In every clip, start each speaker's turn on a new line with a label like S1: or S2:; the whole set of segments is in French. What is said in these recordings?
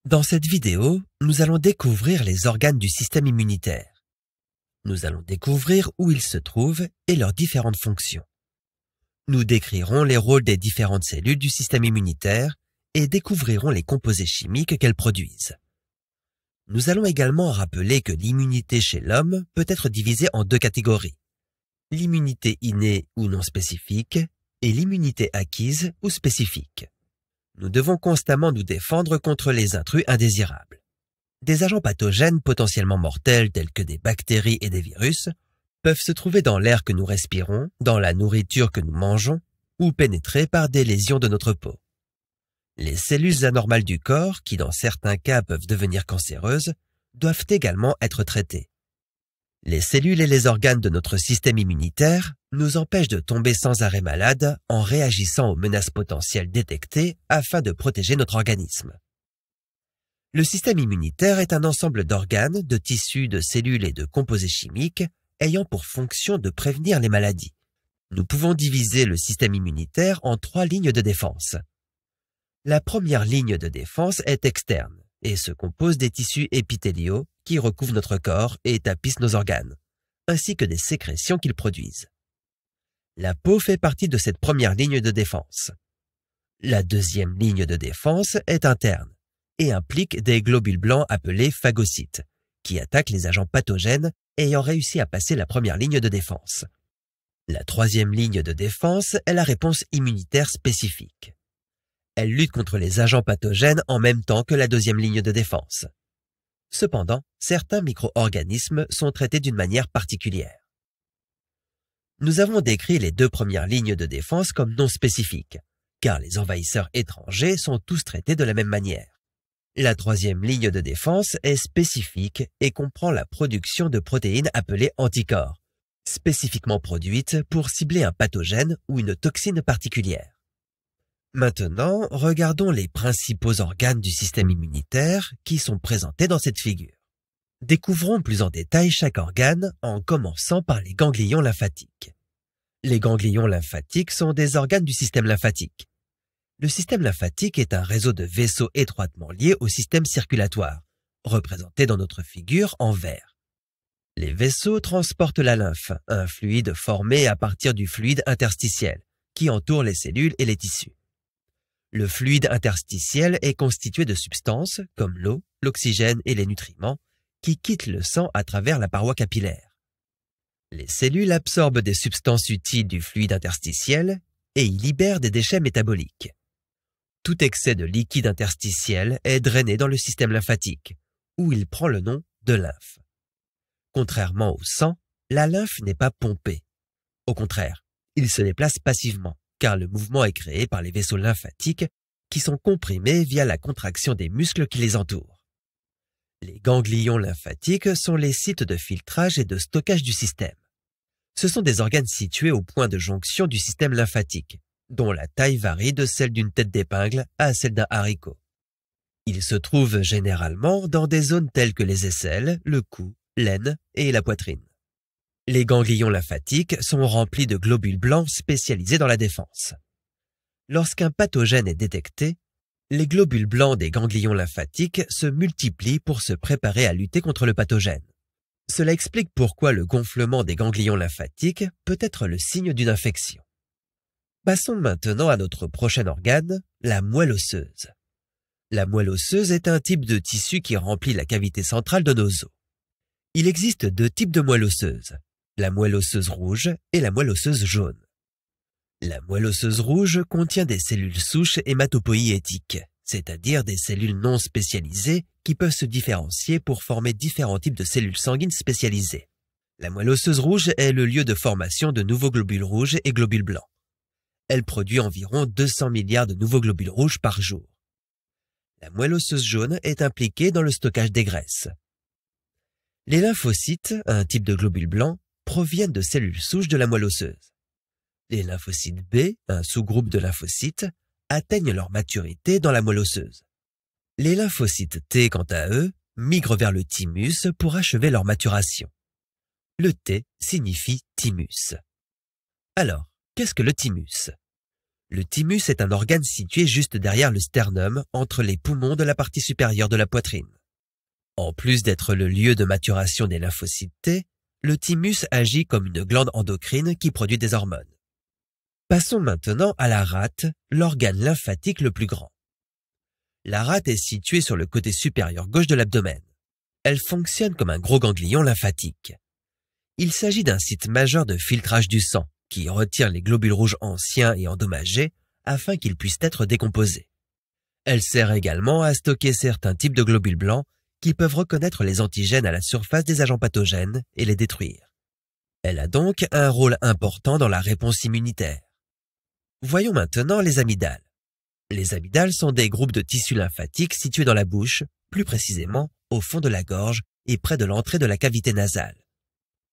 S1: Dans cette vidéo, nous allons découvrir les organes du système immunitaire. Nous allons découvrir où ils se trouvent et leurs différentes fonctions. Nous décrirons les rôles des différentes cellules du système immunitaire et découvrirons les composés chimiques qu'elles produisent. Nous allons également rappeler que l'immunité chez l'homme peut être divisée en deux catégories. L'immunité innée ou non spécifique et l'immunité acquise ou spécifique. Nous devons constamment nous défendre contre les intrus indésirables. Des agents pathogènes potentiellement mortels tels que des bactéries et des virus peuvent se trouver dans l'air que nous respirons, dans la nourriture que nous mangeons ou pénétrer par des lésions de notre peau. Les cellules anormales du corps, qui dans certains cas peuvent devenir cancéreuses, doivent également être traitées. Les cellules et les organes de notre système immunitaire nous empêchent de tomber sans arrêt malade en réagissant aux menaces potentielles détectées afin de protéger notre organisme. Le système immunitaire est un ensemble d'organes, de tissus, de cellules et de composés chimiques ayant pour fonction de prévenir les maladies. Nous pouvons diviser le système immunitaire en trois lignes de défense. La première ligne de défense est externe et se compose des tissus épithéliaux qui recouvrent notre corps et tapissent nos organes, ainsi que des sécrétions qu'ils produisent. La peau fait partie de cette première ligne de défense. La deuxième ligne de défense est interne et implique des globules blancs appelés phagocytes, qui attaquent les agents pathogènes ayant réussi à passer la première ligne de défense. La troisième ligne de défense est la réponse immunitaire spécifique. Elle lutte contre les agents pathogènes en même temps que la deuxième ligne de défense. Cependant, certains micro-organismes sont traités d'une manière particulière. Nous avons décrit les deux premières lignes de défense comme non spécifiques, car les envahisseurs étrangers sont tous traités de la même manière. La troisième ligne de défense est spécifique et comprend la production de protéines appelées anticorps, spécifiquement produites pour cibler un pathogène ou une toxine particulière. Maintenant, regardons les principaux organes du système immunitaire qui sont présentés dans cette figure. Découvrons plus en détail chaque organe en commençant par les ganglions lymphatiques. Les ganglions lymphatiques sont des organes du système lymphatique. Le système lymphatique est un réseau de vaisseaux étroitement liés au système circulatoire, représenté dans notre figure en vert. Les vaisseaux transportent la lymphe, un fluide formé à partir du fluide interstitiel, qui entoure les cellules et les tissus. Le fluide interstitiel est constitué de substances, comme l'eau, l'oxygène et les nutriments, qui quittent le sang à travers la paroi capillaire. Les cellules absorbent des substances utiles du fluide interstitiel et y libèrent des déchets métaboliques. Tout excès de liquide interstitiel est drainé dans le système lymphatique, où il prend le nom de lymphe. Contrairement au sang, la lymphe n'est pas pompée. Au contraire, il se déplace passivement, car le mouvement est créé par les vaisseaux lymphatiques qui sont comprimés via la contraction des muscles qui les entourent. Les ganglions lymphatiques sont les sites de filtrage et de stockage du système. Ce sont des organes situés au point de jonction du système lymphatique, dont la taille varie de celle d'une tête d'épingle à celle d'un haricot. Ils se trouvent généralement dans des zones telles que les aisselles, le cou, l'aine et la poitrine. Les ganglions lymphatiques sont remplis de globules blancs spécialisés dans la défense. Lorsqu'un pathogène est détecté, les globules blancs des ganglions lymphatiques se multiplient pour se préparer à lutter contre le pathogène. Cela explique pourquoi le gonflement des ganglions lymphatiques peut être le signe d'une infection. Passons maintenant à notre prochain organe, la moelle osseuse. La moelle osseuse est un type de tissu qui remplit la cavité centrale de nos os. Il existe deux types de moelle osseuse, la moelle osseuse rouge et la moelle osseuse jaune. La moelle osseuse rouge contient des cellules souches hématopoïétiques, c'est-à-dire des cellules non spécialisées qui peuvent se différencier pour former différents types de cellules sanguines spécialisées. La moelle osseuse rouge est le lieu de formation de nouveaux globules rouges et globules blancs. Elle produit environ 200 milliards de nouveaux globules rouges par jour. La moelle osseuse jaune est impliquée dans le stockage des graisses. Les lymphocytes, un type de globule blanc, proviennent de cellules souches de la moelle osseuse. Les lymphocytes B, un sous-groupe de lymphocytes, atteignent leur maturité dans la moelle osseuse. Les lymphocytes T, quant à eux, migrent vers le thymus pour achever leur maturation. Le T signifie thymus. Alors, qu'est-ce que le thymus? Le thymus est un organe situé juste derrière le sternum, entre les poumons de la partie supérieure de la poitrine. En plus d'être le lieu de maturation des lymphocytes T, le thymus agit comme une glande endocrine qui produit des hormones. Passons maintenant à la rate, l'organe lymphatique le plus grand. La rate est située sur le côté supérieur gauche de l'abdomen. Elle fonctionne comme un gros ganglion lymphatique. Il s'agit d'un site majeur de filtrage du sang qui retire les globules rouges anciens et endommagés afin qu'ils puissent être décomposés. Elle sert également à stocker certains types de globules blancs qui peuvent reconnaître les antigènes à la surface des agents pathogènes et les détruire. Elle a donc un rôle important dans la réponse immunitaire. Voyons maintenant les amygdales. Les amygdales sont des groupes de tissus lymphatiques situés dans la bouche, plus précisément au fond de la gorge et près de l'entrée de la cavité nasale.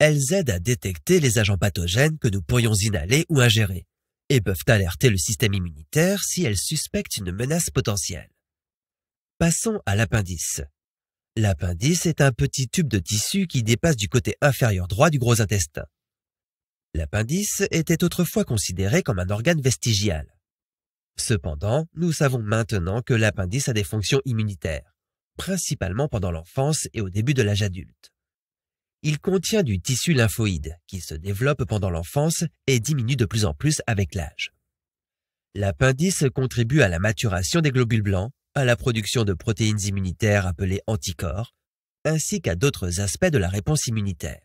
S1: Elles aident à détecter les agents pathogènes que nous pourrions inhaler ou ingérer et peuvent alerter le système immunitaire si elles suspectent une menace potentielle. Passons à l'appendice. L'appendice est un petit tube de tissu qui dépasse du côté inférieur droit du gros intestin. L'appendice était autrefois considéré comme un organe vestigial. Cependant, nous savons maintenant que l'appendice a des fonctions immunitaires, principalement pendant l'enfance et au début de l'âge adulte. Il contient du tissu lymphoïde qui se développe pendant l'enfance et diminue de plus en plus avec l'âge. L'appendice contribue à la maturation des globules blancs, à la production de protéines immunitaires appelées anticorps, ainsi qu'à d'autres aspects de la réponse immunitaire.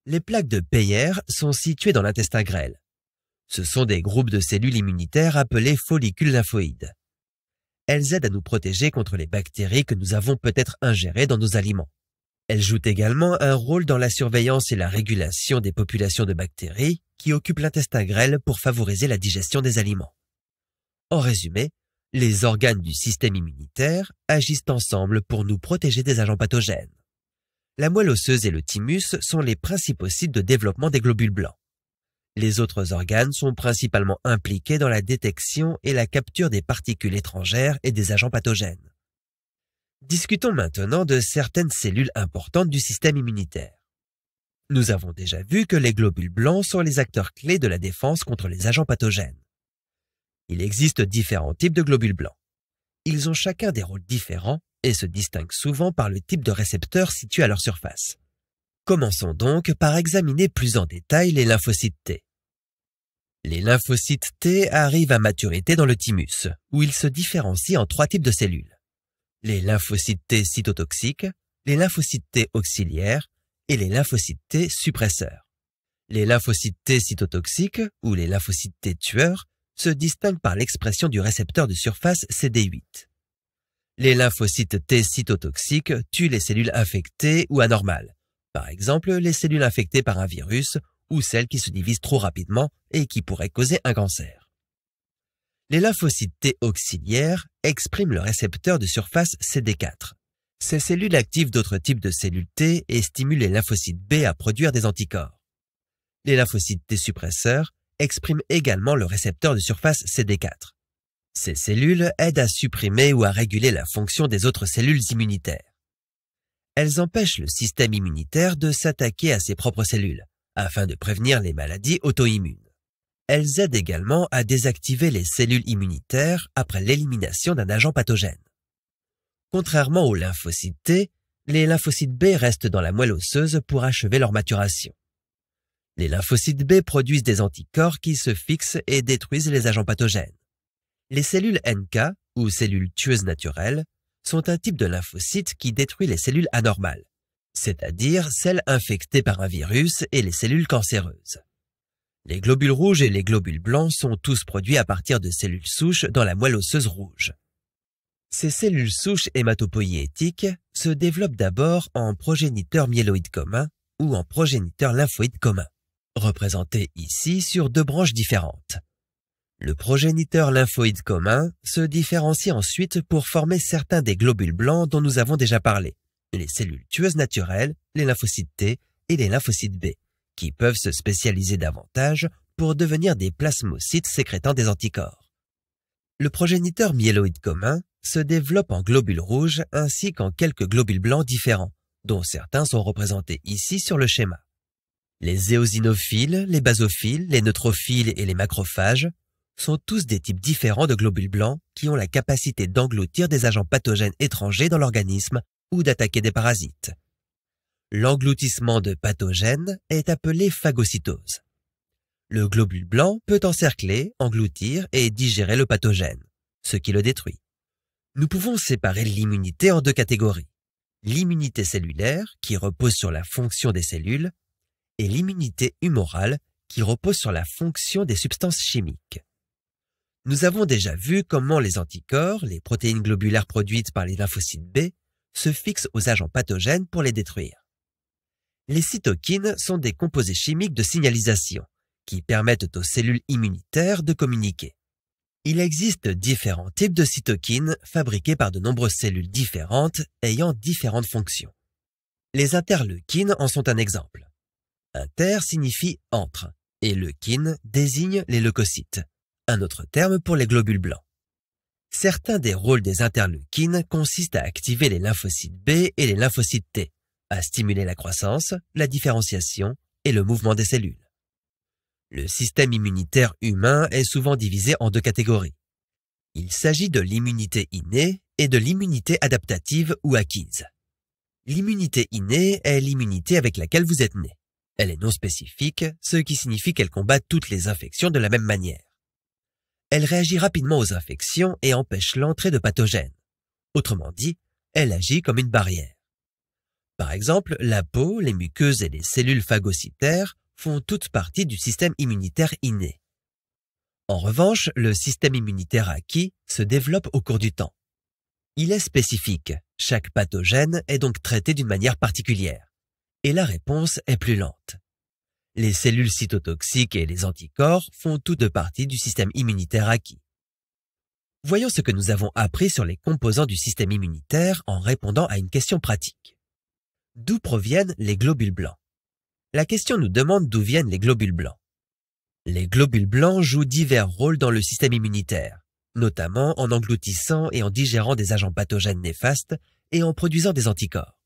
S1: Les plaques de Peyer sont situées dans l'intestin grêle. Ce sont des groupes de cellules immunitaires appelés follicules lymphoïdes. Elles aident à nous protéger contre les bactéries que nous avons peut-être ingérées dans nos aliments. Elles jouent également un rôle dans la surveillance et la régulation des populations de bactéries qui occupent l'intestin grêle pour favoriser la digestion des aliments. En résumé, les organes du système immunitaire agissent ensemble pour nous protéger des agents pathogènes. La moelle osseuse et le thymus sont les principaux sites de développement des globules blancs. Les autres organes sont principalement impliqués dans la détection et la capture des particules étrangères et des agents pathogènes. Discutons maintenant de certaines cellules importantes du système immunitaire. Nous avons déjà vu que les globules blancs sont les acteurs clés de la défense contre les agents pathogènes. Il existe différents types de globules blancs. Ils ont chacun des rôles différents et se distinguent souvent par le type de récepteurs situés à leur surface. Commençons donc par examiner plus en détail les lymphocytes T. Les lymphocytes T arrivent à maturité dans le thymus, où ils se différencient en 3 types de cellules. Les lymphocytes T cytotoxiques, les lymphocytes T auxiliaires et les lymphocytes T suppresseurs. Les lymphocytes T cytotoxiques, ou les lymphocytes T tueurs, se distinguent par l'expression du récepteur de surface CD8. Les lymphocytes T cytotoxiques tuent les cellules infectées ou anormales, par exemple les cellules infectées par un virus ou celles qui se divisent trop rapidement et qui pourraient causer un cancer. Les lymphocytes T auxiliaires expriment le récepteur de surface CD4. Ces cellules activent d'autres types de cellules T et stimulent les lymphocytes B à produire des anticorps. Les lymphocytes T suppresseurs expriment également le récepteur de surface CD4. Ces cellules aident à supprimer ou à réguler la fonction des autres cellules immunitaires. Elles empêchent le système immunitaire de s'attaquer à ses propres cellules, afin de prévenir les maladies auto-immunes. Elles aident également à désactiver les cellules immunitaires après l'élimination d'un agent pathogène. Contrairement aux lymphocytes T, les lymphocytes B restent dans la moelle osseuse pour achever leur maturation. Les lymphocytes B produisent des anticorps qui se fixent et détruisent les agents pathogènes. Les cellules NK, ou cellules tueuses naturelles, sont un type de lymphocyte qui détruit les cellules anormales, c'est-à-dire celles infectées par un virus et les cellules cancéreuses. Les globules rouges et les globules blancs sont tous produits à partir de cellules souches dans la moelle osseuse rouge. Ces cellules souches hématopoïétiques se développent d'abord en progéniteurs myéloïdes communs ou en progéniteurs lymphoïdes communs, représentés ici sur 2 branches différentes. Le progéniteur lymphoïde commun se différencie ensuite pour former certains des globules blancs dont nous avons déjà parlé, les cellules tueuses naturelles, les lymphocytes T et les lymphocytes B, qui peuvent se spécialiser davantage pour devenir des plasmocytes sécrétant des anticorps. Le progéniteur myéloïde commun se développe en globules rouges ainsi qu'en quelques globules blancs différents, dont certains sont représentés ici sur le schéma. Les éosinophiles, les basophiles, les neutrophiles et les macrophages sont tous des types différents de globules blancs qui ont la capacité d'engloutir des agents pathogènes étrangers dans l'organisme ou d'attaquer des parasites. L'engloutissement de pathogènes est appelé phagocytose. Le globule blanc peut encercler, engloutir et digérer le pathogène, ce qui le détruit. Nous pouvons séparer l'immunité en deux catégories. L'immunité cellulaire, qui repose sur la fonction des cellules, et l'immunité humorale, qui repose sur la fonction des substances chimiques. Nous avons déjà vu comment les anticorps, les protéines globulaires produites par les lymphocytes B, se fixent aux agents pathogènes pour les détruire. Les cytokines sont des composés chimiques de signalisation qui permettent aux cellules immunitaires de communiquer. Il existe différents types de cytokines fabriqués par de nombreuses cellules différentes ayant différentes fonctions. Les interleukines en sont un exemple. Inter signifie entre et leukine désigne les leucocytes, un autre terme pour les globules blancs. Certains des rôles des interleukines consistent à activer les lymphocytes B et les lymphocytes T, à stimuler la croissance, la différenciation et le mouvement des cellules. Le système immunitaire humain est souvent divisé en deux catégories. Il s'agit de l'immunité innée et de l'immunité adaptative ou acquise. L'immunité innée est l'immunité avec laquelle vous êtes né. Elle est non spécifique, ce qui signifie qu'elle combat toutes les infections de la même manière. Elle réagit rapidement aux infections et empêche l'entrée de pathogènes. Autrement dit, elle agit comme une barrière. Par exemple, la peau, les muqueuses et les cellules phagocytaires font toutes partie du système immunitaire inné. En revanche, le système immunitaire acquis se développe au cours du temps. Il est spécifique, chaque pathogène est donc traité d'une manière particulière, et la réponse est plus lente. Les cellules cytotoxiques et les anticorps font toutes partie du système immunitaire acquis. Voyons ce que nous avons appris sur les composants du système immunitaire en répondant à une question pratique. D'où proviennent les globules blancs? La question nous demande d'où viennent les globules blancs. Les globules blancs jouent divers rôles dans le système immunitaire, notamment en engloutissant et en digérant des agents pathogènes néfastes et en produisant des anticorps.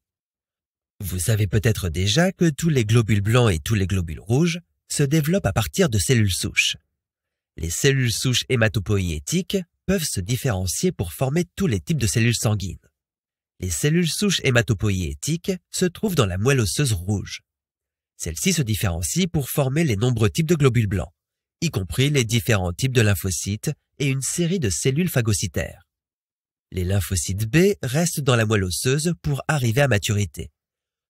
S1: Vous savez peut-être déjà que tous les globules blancs et tous les globules rouges se développent à partir de cellules souches. Les cellules souches hématopoïétiques peuvent se différencier pour former tous les types de cellules sanguines. Les cellules souches hématopoïétiques se trouvent dans la moelle osseuse rouge. Celles-ci se différencient pour former les nombreux types de globules blancs, y compris les différents types de lymphocytes et une série de cellules phagocytaires. Les lymphocytes B restent dans la moelle osseuse pour arriver à maturité,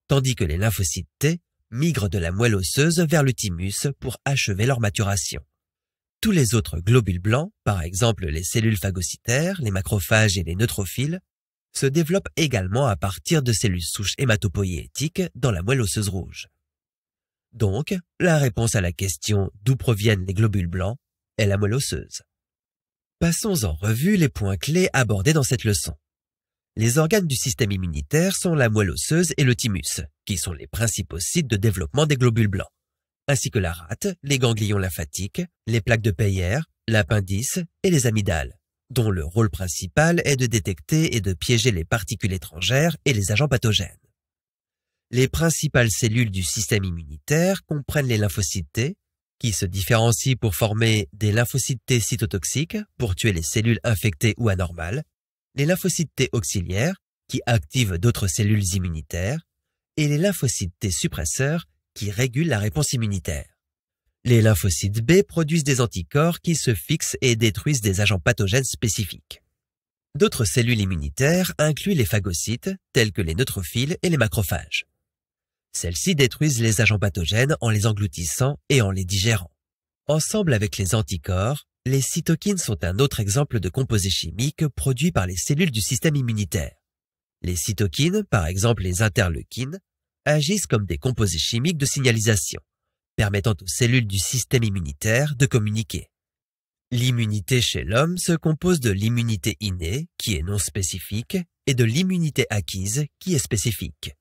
S1: tandis que les lymphocytes T migrent de la moelle osseuse vers le thymus pour achever leur maturation. Tous les autres globules blancs, par exemple les cellules phagocytaires, les macrophages et les neutrophiles, se développent également à partir de cellules souches hématopoïétiques dans la moelle osseuse rouge. Donc, la réponse à la question d'où proviennent les globules blancs est la moelle osseuse. Passons en revue les points clés abordés dans cette leçon. Les organes du système immunitaire sont la moelle osseuse et le thymus, qui sont les principaux sites de développement des globules blancs, ainsi que la rate, les ganglions lymphatiques, les plaques de Peyer, l'appendice et les amygdales, dont le rôle principal est de détecter et de piéger les particules étrangères et les agents pathogènes. Les principales cellules du système immunitaire comprennent les lymphocytes T, qui se différencient pour former des lymphocytes T cytotoxiques pour tuer les cellules infectées ou anormales, les lymphocytes T auxiliaires, qui activent d'autres cellules immunitaires, et les lymphocytes T suppresseurs, qui régulent la réponse immunitaire. Les lymphocytes B produisent des anticorps qui se fixent et détruisent des agents pathogènes spécifiques. D'autres cellules immunitaires incluent les phagocytes, tels que les neutrophiles et les macrophages. Celles-ci détruisent les agents pathogènes en les engloutissant et en les digérant. Ensemble avec les anticorps, les cytokines sont un autre exemple de composés chimiques produits par les cellules du système immunitaire. Les cytokines, par exemple les interleukines, agissent comme des composés chimiques de signalisation, permettant aux cellules du système immunitaire de communiquer. L'immunité chez l'homme se compose de l'immunité innée, qui est non spécifique, et de l'immunité acquise, qui est spécifique.